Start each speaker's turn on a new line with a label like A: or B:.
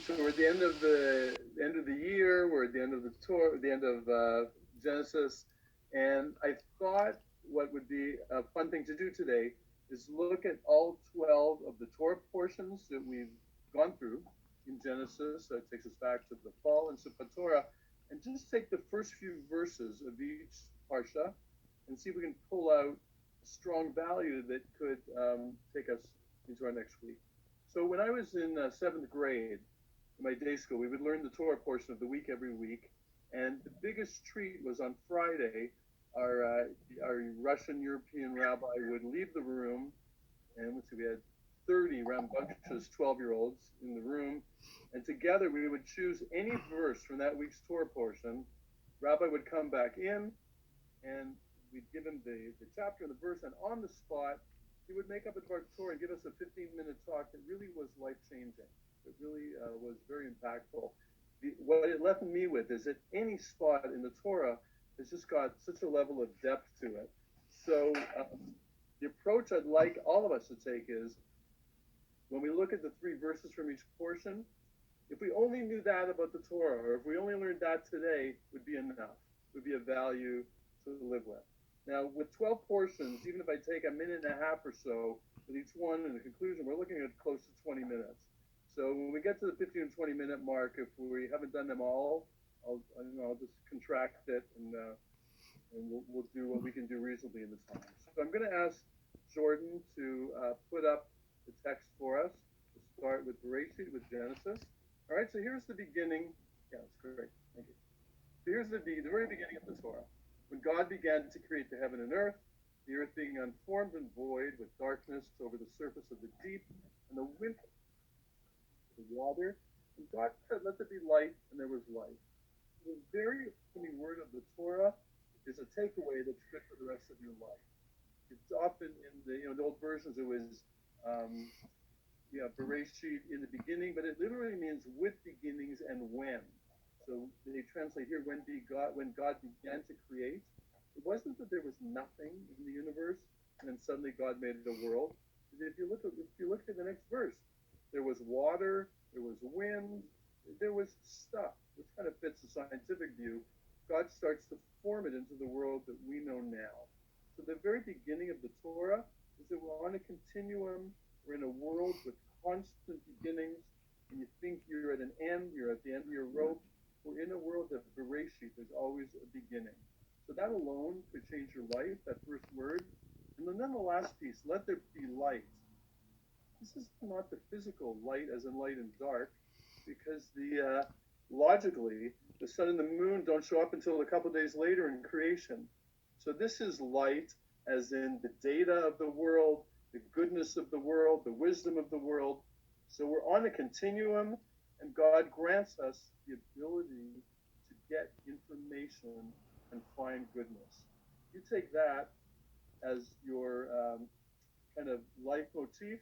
A: So we're at the end of the year. We're at the end of the Torah, the end of Genesis, and I thought what would be a fun thing to do today is look at all 12 of the Torah portions that we've gone through in Genesis. That takes us back to the fall and Sefer Torah, and just take the first few verses of each parsha and see if we can pull out a strong value that could take us into our next week. So when I was in seventh grade, in my day school, we would learn the Torah portion of the week every week, and the biggest treat was on Friday. Our Russian European rabbi would leave the room, and let's see, we had 30 rambunctious 12-year-olds in the room, and together we would choose any verse from that week's Torah portion. Rabbi would come back in, and we'd give him the chapter and the verse, and on the spot, he would make up a Torah and give us a 15-minute talk that really was life-changing. It really was very impactful. What it left me with is that any spot in the Torah has just got such a level of depth to it. So the approach I'd like all of us to take is, when we look at the 3 verses from each portion, if we only knew that about the Torah, or if we only learned that today, would be enough. Would be a value to live with. Now, with 12 portions, even if I take a minute and a half or so with each one in the conclusion, we're looking at close to 20 minutes. So when we get to the 15 and 20 minute mark, if we haven't done them all, I'll just contract it, and we'll do what we can do reasonably in the time. So I'm going to ask Jordan to put up the text for us. To start with Bereshit, with Genesis. All right, so here's the beginning. Yeah, that's great. Thank you. So here's the very beginning of the Torah. When God began to create the heaven and earth, the earth being unformed and void, with darkness over the surface of the deep, and the wind, the water, and God said, "Let there be light," and there was light. The very opening word of the Torah is a takeaway that's good for the rest of your life. It's often in the old versions it was Bereshit, in the beginning, but it literally means with beginnings and when. So they translate here when God began to create. It wasn't that there was nothing in the universe and then suddenly God made a world. If you look at the next verse, there was water, there was wind, there was stuff, which kind of fits the scientific view. God starts to form it into the world that we know now. So the very beginning of the Torah is that we're on a continuum. We're in a world with constant beginnings. When you think you're at an end, you're at the end of your rope. We're in a world of Bereshit. There's always a beginning. So that alone could change your life, that first word. And then the last piece, let there be light. This is not the physical light as in light and dark, because logically, the sun and the moon don't show up until a couple of days later in creation. So this is light as in the data of the world, the goodness of the world, the wisdom of the world. So we're on a continuum, and God grants us the ability to get information and find goodness. You take that as your kind of life motif,